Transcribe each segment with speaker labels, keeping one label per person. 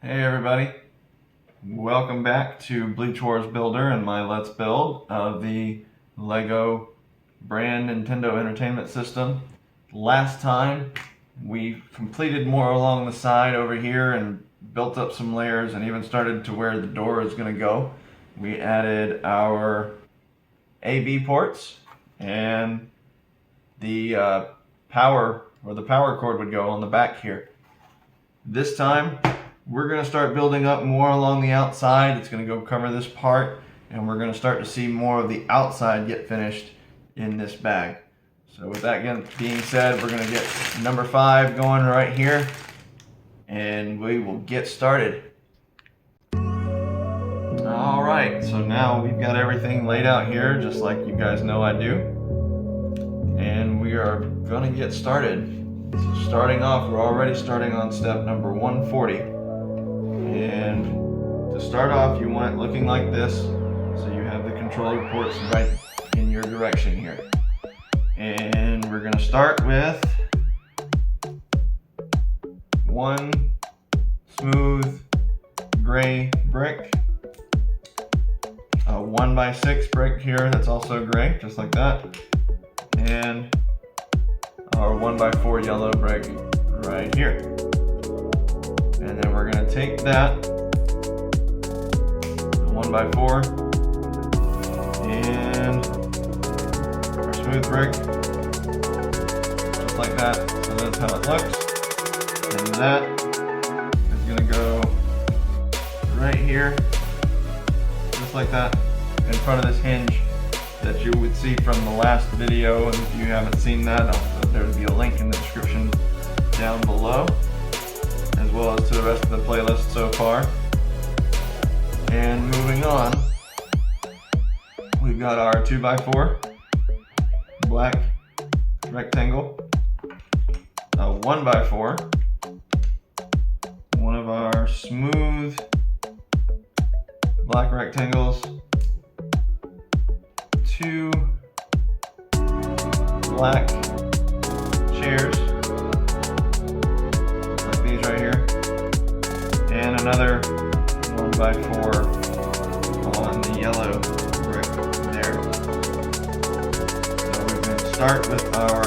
Speaker 1: Hey everybody, welcome back to Bleach Wars Builder and my Let's Build of the LEGO brand Nintendo Entertainment System. Last time we completed more along the side over here and built up some layers and even started to where the door is going to go. We added our AB ports and the power cord would go on the back here. This time we're going to start building up more along the outside. It's going to go cover this part, and we're going to start to see more of the outside get finished in this bag. So with that being said, we're going to get number 5 going right here, and we will get started. Alright, so now we've got everything laid out here, just like you guys know I do. And we are going to get started. So starting off, we're already starting on step number 140. And to start off, you want it looking like this, so you have the controller ports right in your direction here. And we're going to start with one smooth gray brick, a 1x6 brick here that's also gray, just like that, and our 1x4 yellow brick right here. And then we're going to take that, the 1x4, and our smooth brick, just like that. So that's how it looks. And that is going to go right here, just like that, in front of this hinge that you would see from the last video. And if you haven't seen that, there would be a link in the description down below, as well as to the rest of the playlist so far. And moving on, we've got our 2x4 black rectangle, a 1x4, one of our smooth black rectangles, 2 black chairs, like these right here, and another 1x4 on the yellow brick there. So we're going to start with our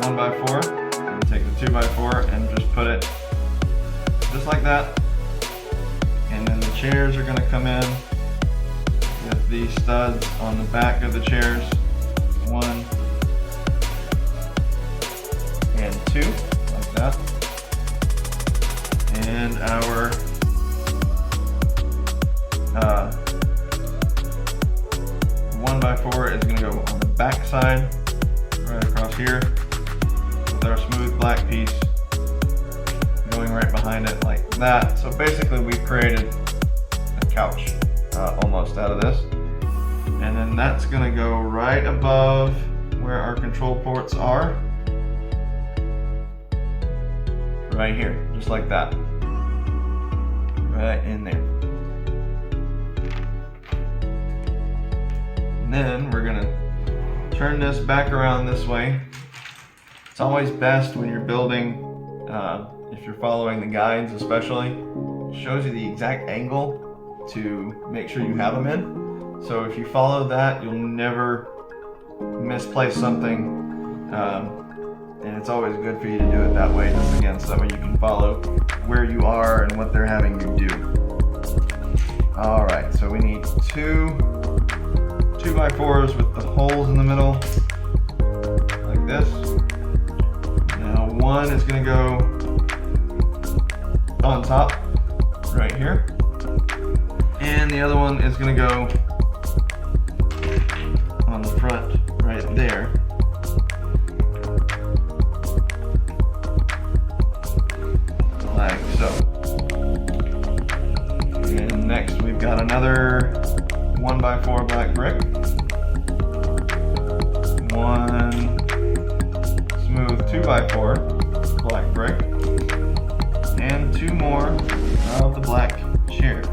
Speaker 1: 1x4 and take the 2x4 and just put it just like that. And then the chairs are going to come in with these studs on the back of the chairs, 1 and 2, like that. And our 1x4 is going to go on the back side, right across here, with our smooth black piece going right behind it like that. So basically we've created a couch almost out of this. And then that's going to go right above where our control ports are, right here, just like that, right in there. And then we're going to turn this back around this way. It's always best when you're building, if you're following the guides especially, it shows you the exact angle to make sure you have them in. So if you follow that, you'll never misplace something, and it's always good for you to do it that way, just again, so that way you can follow where you are and what they're having you do. Alright, so we need 2x4s with the holes in the middle, like this. Now one is going to go on top, right here. And the other one is going to go on the front, right there. Like so. And next we've got another 1x4 black brick, 1 smooth 2x4 black brick, and 2 more of the black chairs.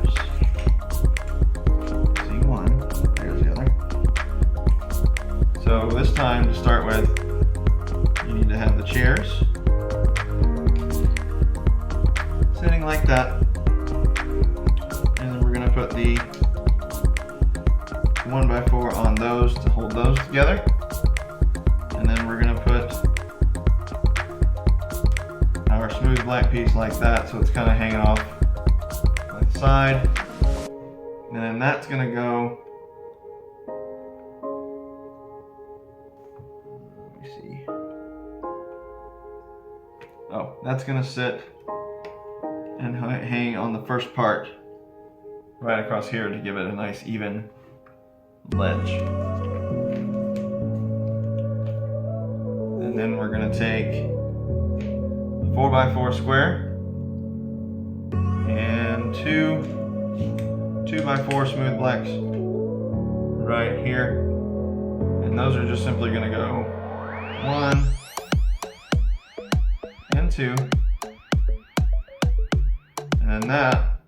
Speaker 1: See one, there's the other. So this time to start with, you need to have the chairs sitting something like that. And then we're going to put the 1x4 on those to hold those together. And then we're going to put our smooth black piece like that, so it's kind of hanging off like the side. And then that's going to go, let me see. Oh, that's going to sit and hang on the first part right across here to give it a nice even ledge. And then we're going to take the 4x4 square and two 2x4 smooth blacks right here, and those are just simply going to go 1 and 2, and then that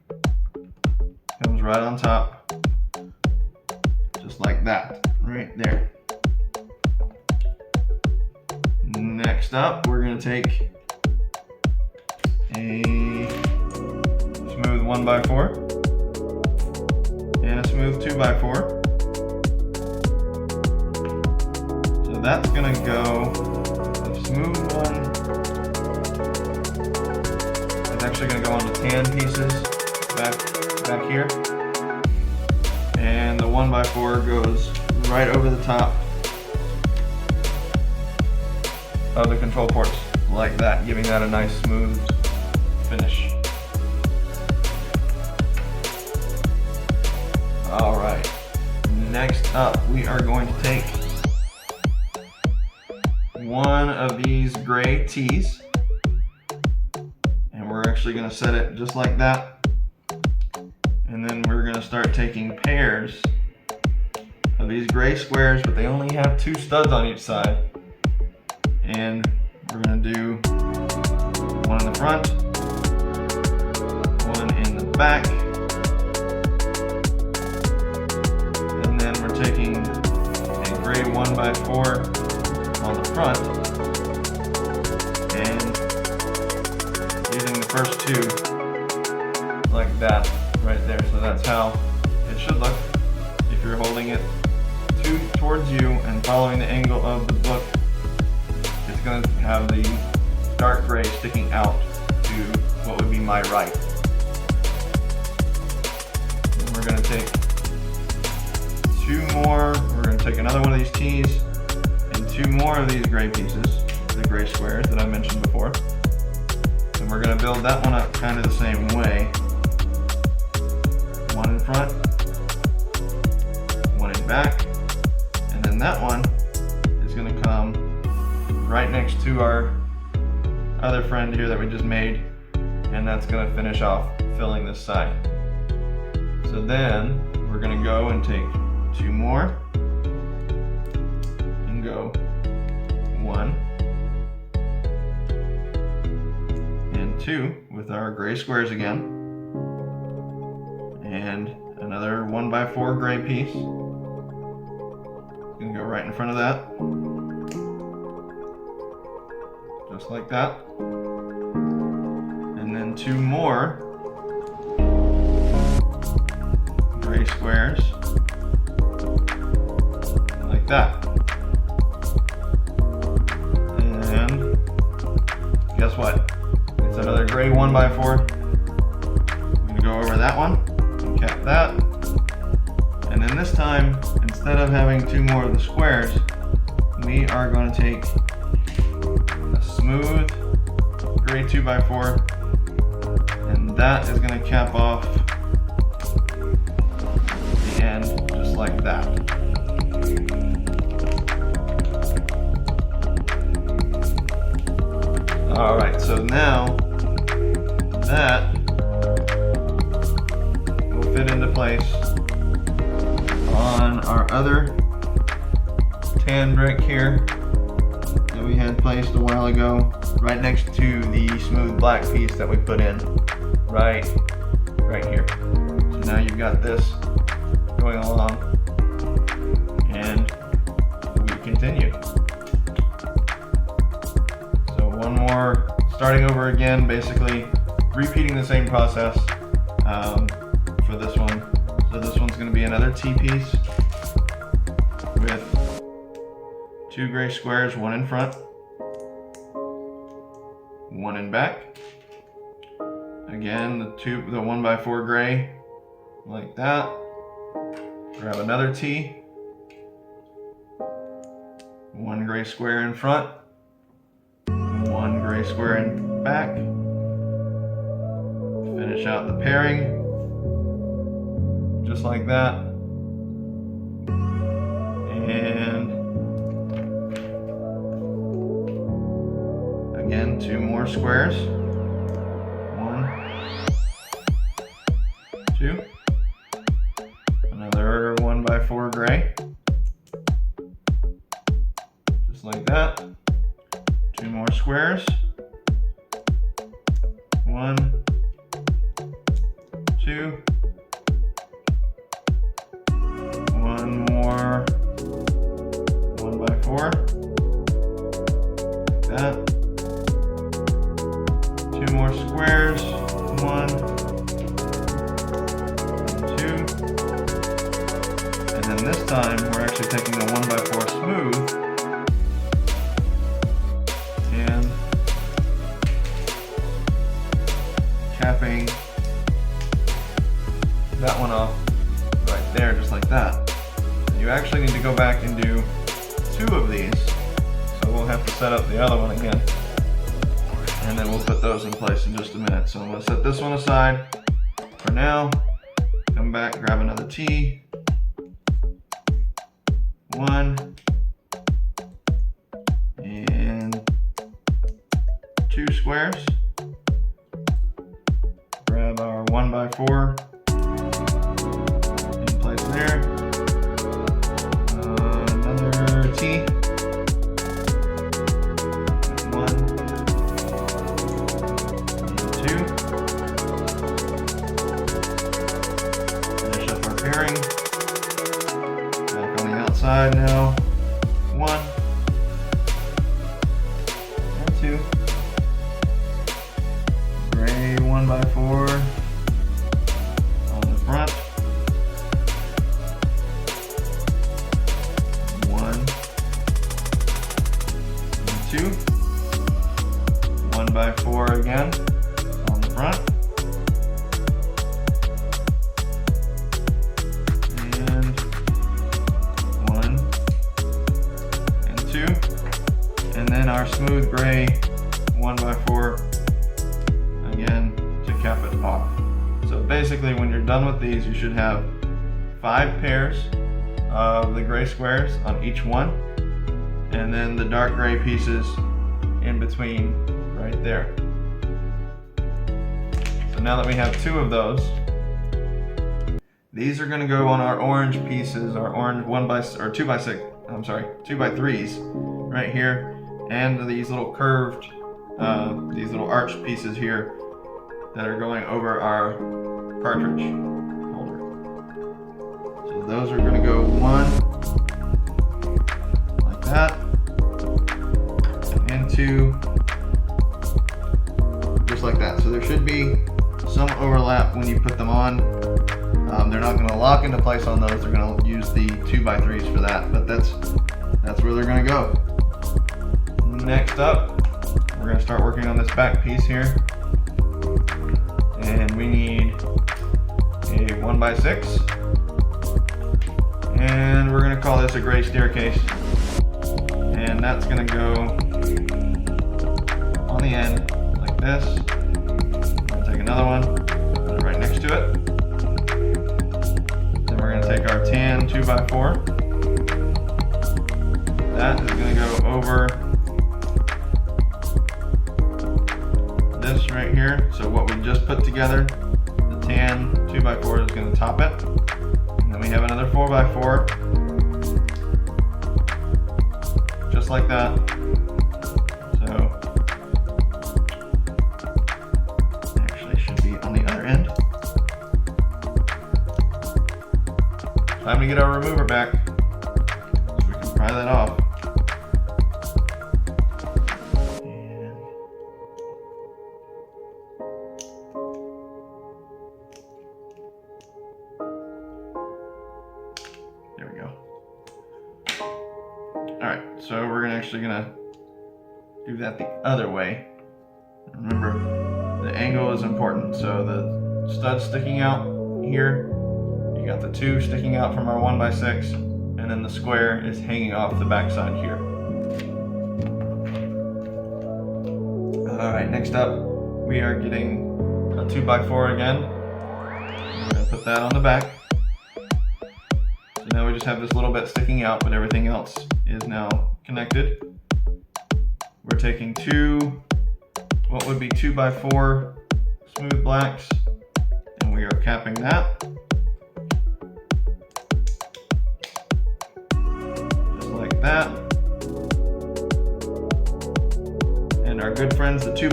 Speaker 1: comes right on top, just like that, right there. Next up, we're going to take a smooth 1x4 and a smooth 2x4. So that's going to go, the smooth one is actually going to go on the tan pieces back here. And the 1x4 goes right over the top of the control ports like that, giving that a nice smooth finish. All right, next up we are going to take one of these gray tees, and we're actually going to set it just like that, and then we're going to start taking pairs of these gray squares, but they only have 2 studs on each side, and we're going to do one in the front, one in the back. Taking a gray 1x4 on the front and using the first 2 like that right there. So that's how it should look if you're holding it towards you and following the angle of the book. It's going to have the dark gray sticking out to what would be my right. And we're going to take 2 more, we're going to take another one of these tees and 2 more of these gray pieces, the gray squares that I mentioned before. And we're going to build that one up kind of the same way. One in front, one in back, and then that one is going to come right next to our other friend here that we just made, and that's going to finish off filling this side. So then we're going to go and take 2 more and go 1 and 2 with our gray squares again, and another 1x4 gray piece. Gonna go right in front of that, just like that, and then 2 more gray squares like that. And guess what? It's another gray 1x4. I'm gonna go over that one and cap that. And then this time, instead of having 2 more of the squares, we are going to take a smooth gray 2x4, and that is going to cap off the end just like that. Alright, so now that will fit into place on our other tan brick here that we had placed a while ago, right next to the smooth black piece that we put in right here. So now you've got this going along, and we continue. So one more, starting over again, basically repeating the same process for this one. So this one's going to be another T piece with 2 gray squares, one in front, one in back. Again, the 1x4 gray, like that. Grab another T, 1 gray square in front, 1 gray square in back. Finish out the pairing, just like that. And again, 2 more squares. 1, 2. Another 1x4 gray. Just like that. 2 more squares. 1, 2. 1 more 1x4. Like that. 2 more squares. 1, 2. And then this time we're actually taking the 1x4 smooth and capping that one off right there, just like that. You actually need to go back and do 2 of these, so we'll have to set up the other one again, and then we'll put those in place in just a minute. So I'm going to set this one aside for now. Come back, grab another T, 1, and 2 squares. Grab our 1x4 in place there. Another T, 1 and 2. Finish up our pairing. Back on the outside now. 1 and 2. Gray 1x4 on the front. 1 and 2. 1x4 again on the front. And 1 and 2. And then our smooth gray 1x4 again to cap it off. So basically when you're done with these, you should have 5 pairs of the gray squares on each one, and then the dark gray pieces in between right there. So now that we have 2 of those, these are going to go on our orange pieces, our orange 2x3s right here, and these little curved, these little arched pieces here that are going over our cartridge holder. So those are going to go 1 like that, and 2 just like that. So there should be some overlap when you put them on. They're not going to lock into place on those. They're going to use the 2x3s for that, but that's where they're going to go. Next up, we're going to start working on this back piece here, and we need a 1x6, and we're going to call this a gray staircase, and that's going to go on the end like this. I'm going to take another one, put it right next to it. Then we're going to take our tan 2x4. That is going to go over this right here. So what we just put together, the tan 2x4 is going to top it. And then we have another 4x4, just like that. So actually should be on the other end. Time to get our remover back so we can pry that off. so we're actually gonna do that the other way. Remember, the angle is important. So the stud sticking out here, you got the 2 sticking out from our 1x6, and then the square is hanging off the backside here. All right, next up, we are getting a 2x4 again. We're gonna put that on the back. So now we just have this little bit sticking out, but everything else is now connected. We're taking 2, what would be 2x4 smooth blacks, and we are capping that. Just like that. And our good friends, the 2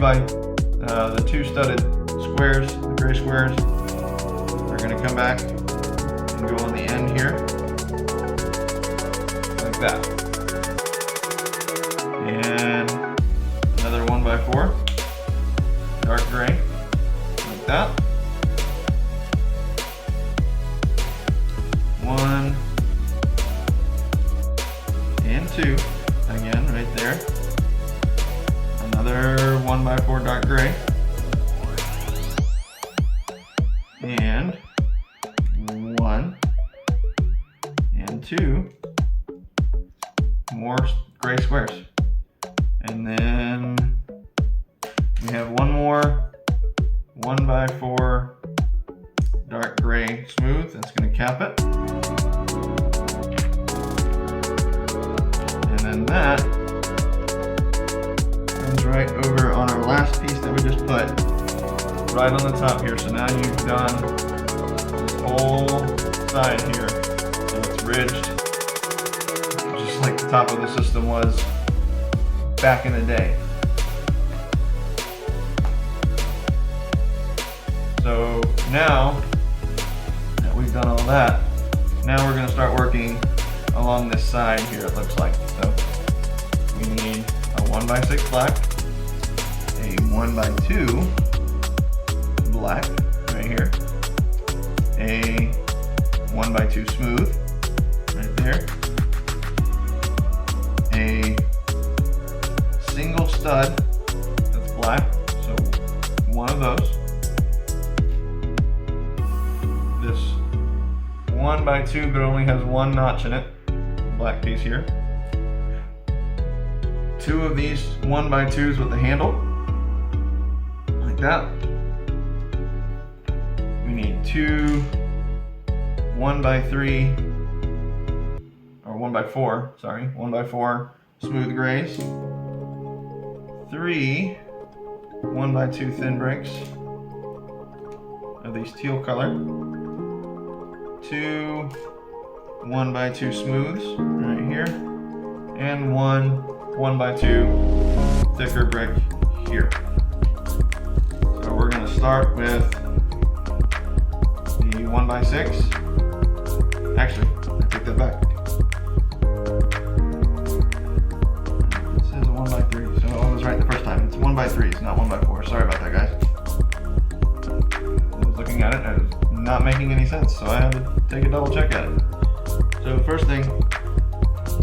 Speaker 1: studded squares, the gray squares, are going to come back and go on the end here, like that. And another 1x4, dark gray, like that. 1 and 2, again, right there. Another 1x4 dark gray. And 1 and 2 more gray squares. And then we have one more 1x4 dark gray smooth. That's going to cap it. And then that comes right over on our last piece that we just put right on the top here. So now you've done this whole side here. So it's ridged, just like the top of the system was back in the day. So now that we've done all that, now we're going to start working along this side here, it looks like. So we need a 1x6 black, a 1x2 black right here, a 1x2 smooth right there, a single stud that's black, so one of those, this 1x2 but only has 1 notch in it, black piece here, 2 of these 1x2s with the handle, like that. We need 2 1x3 or 1x4, sorry, 1x4 smooth grays, 3 1x2 thin bricks of these teal color, 2 1x2 smooths right here, and 1 1x2 thicker brick here. So we're going to start with the 1x6. Actually, I take that back. This is a 1x3, so I was right the first time. It's 1x3s, not 1x4. Sorry about that, guys. I was looking at it and it was not making any sense, so I had to take a double check at it. So first thing,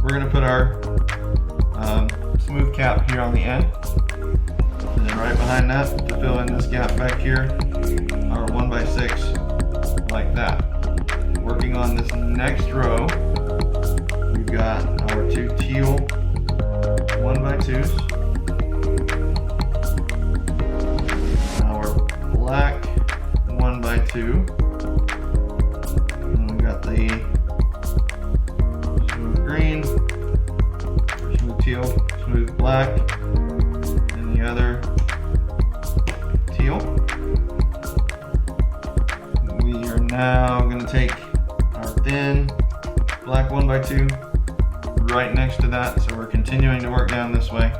Speaker 1: we're going to put our smooth cap here on the end, and then right behind that, to fill in this gap back here, our 1x6 like that. Working on this next row, we've got our 2 teal 1x2s, our black 1x2, and we've got the smooth green, smooth teal, smooth black, and the other teal. We are now going to take our thin black 1x2 right next to that, so we're continuing to work down this way.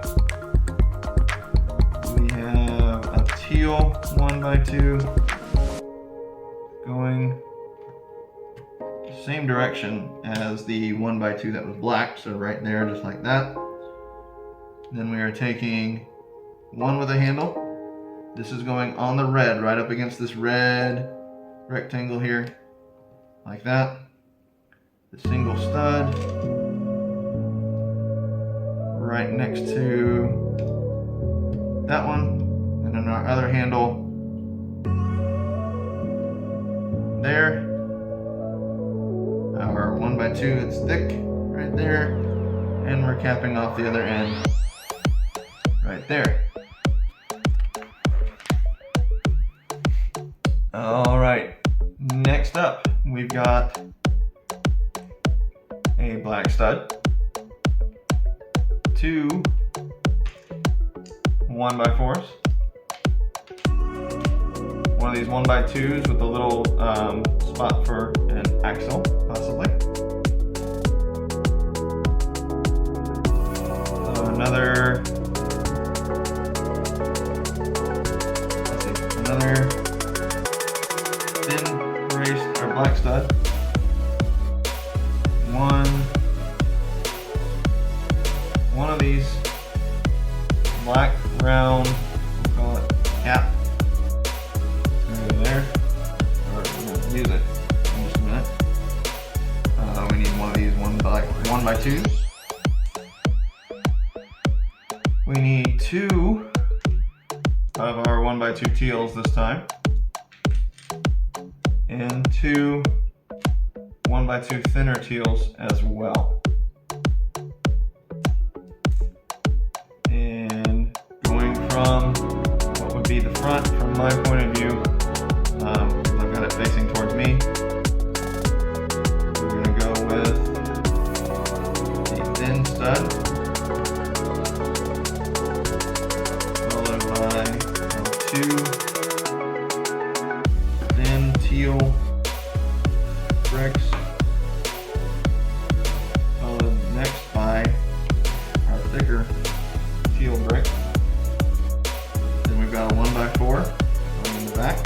Speaker 1: We have a teal 1x2 going the same direction as the 1x2 that was black, so right there, just like that. Then we are taking one with a handle. This is going on the red, right up against this red rectangle here, like that. The single stud, right next to that one, and then our other handle there. Our 1x2, it's thick right there, and we're capping off the other end right there. All right, next up we've got a black stud, 2 1x4s, one of these 1x2s with a little spot for an axle, possibly. Another thin raised or black stud. One of these black round, we'll call it cap. Go there. Or we're going to use it in just a minute. We need one of these 1x2s. We need 2 of our 1x2 teals this time, and 2 1x2 thinner teals as well. And going from what would be the front, from my point of view, because I've got it facing towards me, we're going to go with a thin stud, followed by 2 thin teal bricks, followed next by our thicker teal brick. Then we've got a 1x4 going in the back,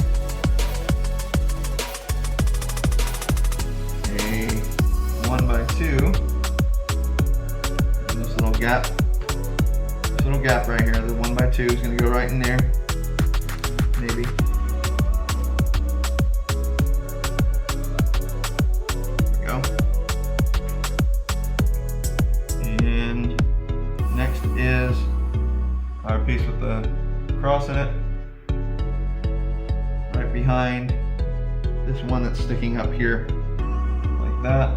Speaker 1: a 1x2, and this little gap right here, the 1x2 is going to go right in there, maybe. There we go. And next is our piece with the cross in it, right behind this one that's sticking up here, like that.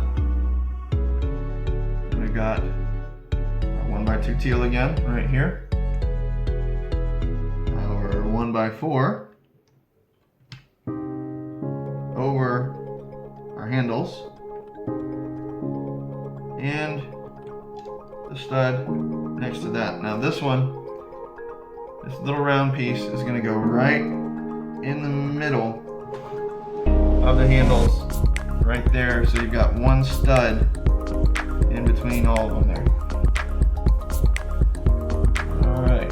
Speaker 1: And we got our 1x2 teal again, right here. Our 1x4 over our handles, and the stud next to that. Now this little round piece is going to go right in the middle of the handles, right there. So you've got one stud in between all of them there. All right.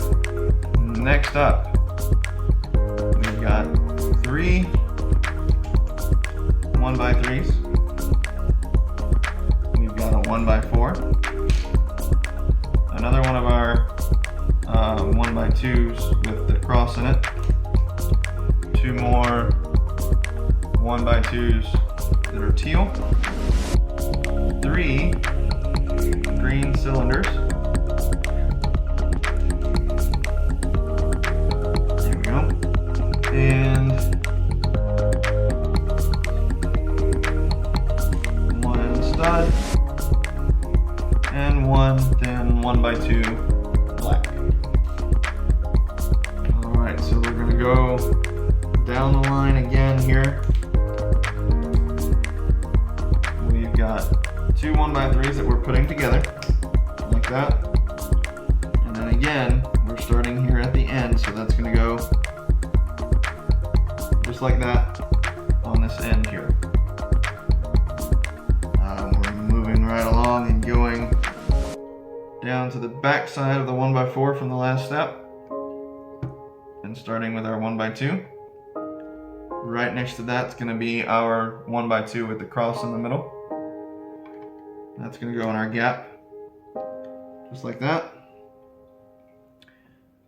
Speaker 1: Next up, we've got 3 1x3s. We've got a 1x4. Another one of our 1x2s with the cross in it. 2 more 1x2s that are teal. 3 green cylinders. There we go. And 1 stud. And 1 thin 1x2 black. Alright, so we're going to go down the line again here. We've got 2 1x3s that we're putting together, like that. And then again, we're starting here at the end, so that's going to go just like that on this end here. We're moving right along and going down to the back side of the 1x4 from the last step, and starting with our 1x2. Right next to that's going to be our 1x2 with the cross in the middle. That's going to go in our gap, just like that.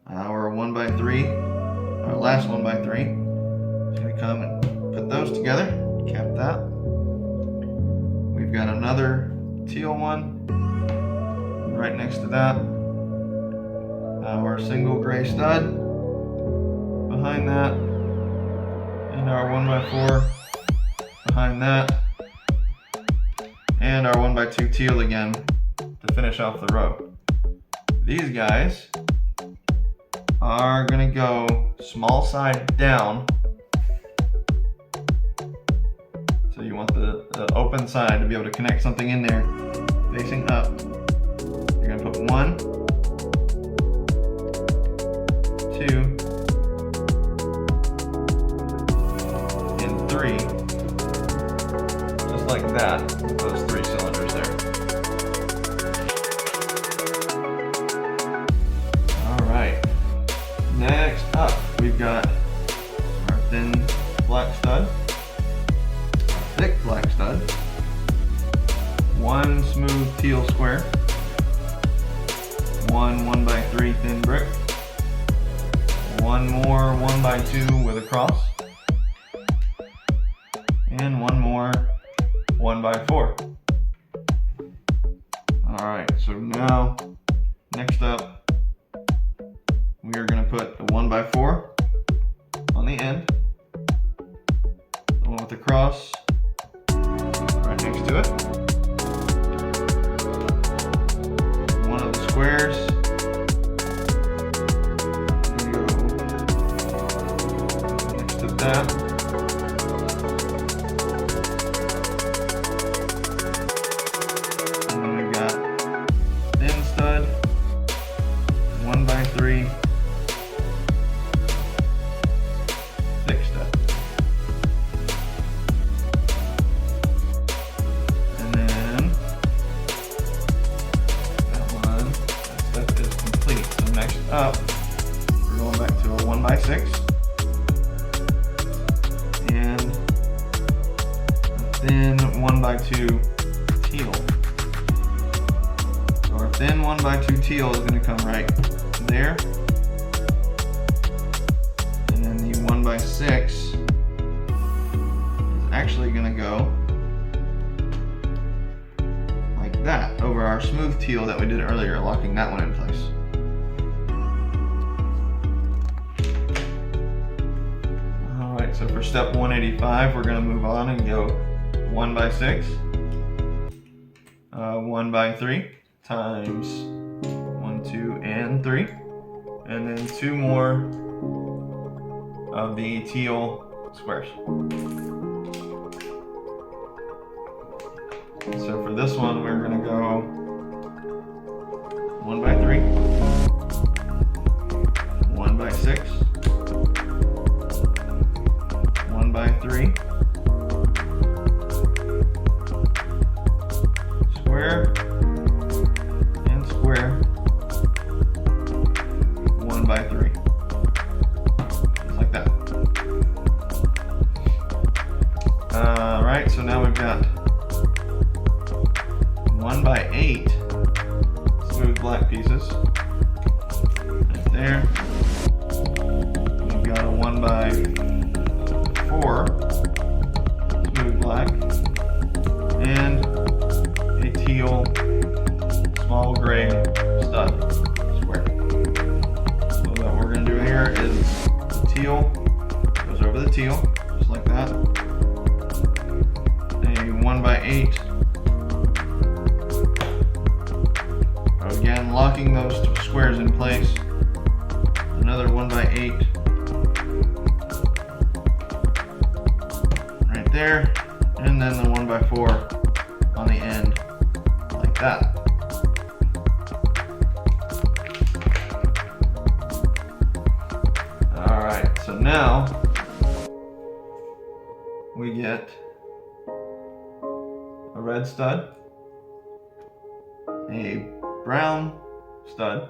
Speaker 1: Our 1x3, our last 1x3, is going to come and put those together, cap that. We've got another teal one right next to that, our single gray stud behind that, and our 1x4 behind that, and our 1x2 teal again to finish off the row. These guys are going to go small side down. So you want the open side to be able to connect something in there facing up. You're going to put 1, 2, and 3, just like that, with those 3 cylinders there. Alright, next up we've got our thin black stud, thick black stud, 1 smooth teal square, 1 1x3 thin brick, 1 more 1x2 with a cross, and 1 more 1x4. Alright, so now, next up, we are going to put the 1x4 on the end, the one with the cross right next to it, one of the squares, and go next to that, and then we've got thin stud, 1x3 thick stud. And then that step is complete. So next up, we're going back to a 1x6 and a thin 1x2 teal. So our thin 1x2 teal is going to come right there. And then the 1x6 is actually going to go like that over our smooth teal that we did earlier, locking that one in place. Alright, so for step 185, we're going to move on and go 1x6, 1x3 times 1, 2, and 3, and then 2 more of the teal squares. So for this one, we're going to go 1x3, 1x6, 1x3, square, and square, 1x3. Just like that. Alright, so now we've got 1x8 smooth black pieces right there. We've got a 1x4 smooth black and a teal small gray stud square. So what we're going to do here is the teal goes over the teal, just like that. A 1x8. Again, locking those squares in place. Another 1x8 right there, and then the 1x4 on the end, like that. Alright, so now we get a red stud, a brown stud,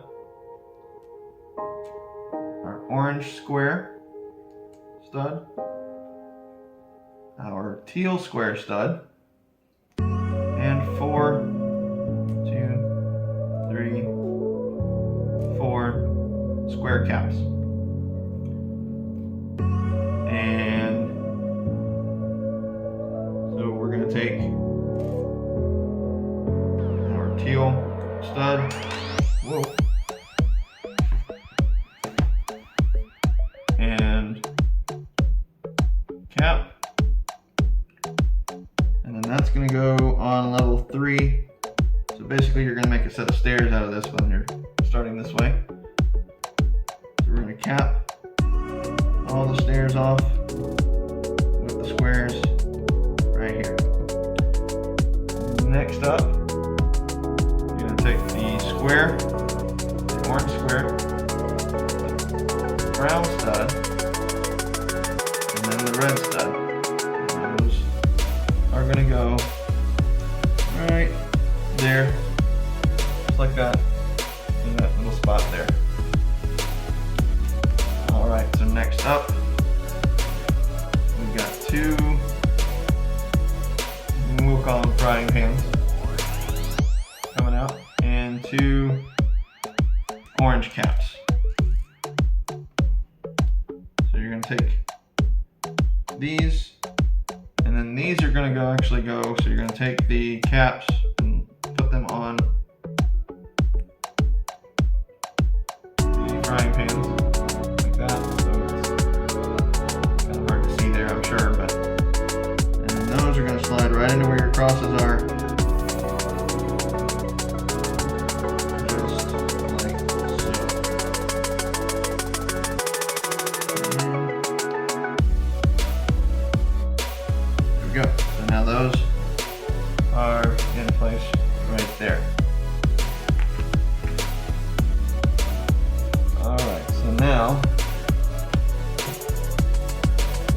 Speaker 1: our orange square stud, our teal square stud, and 4 square caps. And so we're going to take our teal stud, whoa, cap. And then that's gonna go on level 3. So basically you're gonna make a set of stairs out of this when you're starting this way. So we're gonna cap all the stairs off with the squares right here. Next up, you're gonna take the square, the orange square, the brown stud, and then the red stud. And those are gonna go right there, just like that, in that little spot there. Alright, so next up, we've got 2, we'll call them frying pans, coming out, and 2 orange caps. So you're going to take these, and then these are going to actually go, so you're going to take the caps and put them on the frying pans like that. So it's kind of hard to see there, I'm sure, but and then those are going to slide right into where your crosses are, just like so. There we go. So now those are in place right there. Alright, so now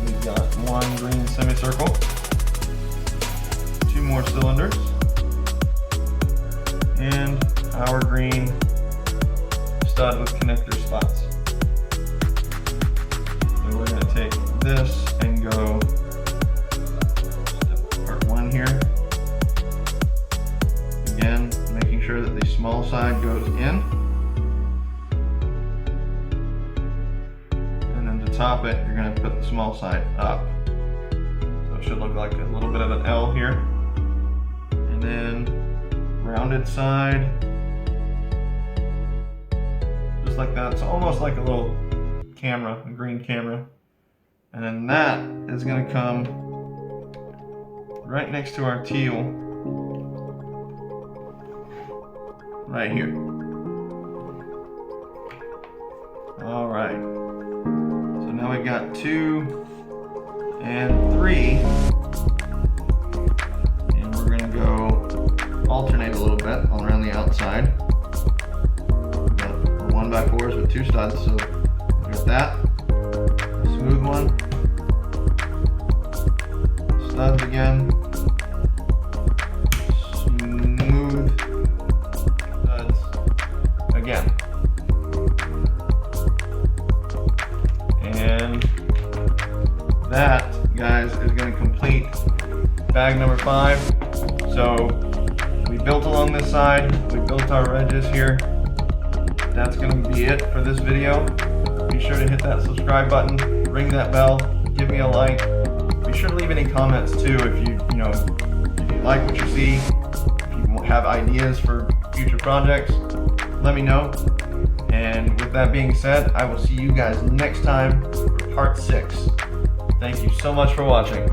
Speaker 1: we've got 1 green semicircle, 2 more cylinders, and our green stud with connector spots. So we're going to take this and go step part 1 here. Again, making sure that the small side goes in. And then to top it, you're going to put the small side up. So it should look like a little bit of an L here. And then rounded side, just like that. It's almost like a little camera, a green camera. And then that is going to come right next to our teal, right here. All right. So now we've got 2 and 3, and we're going to go alternate a little bit all around the outside. We've got 1x4s with 2 studs, so we've got that. Smooth one. Studs again. Smooth studs again. And that, guys, is going to complete bag number 5. So we built along this side, we built our edges here. That's going to be it for this video. Be sure to hit that subscribe button, ring that bell, give me a like. Be sure to leave any comments too if you like what you see. If you have ideas for future projects, let me know. And with that being said, I will see you guys next time for part 6. Thank you so much for watching.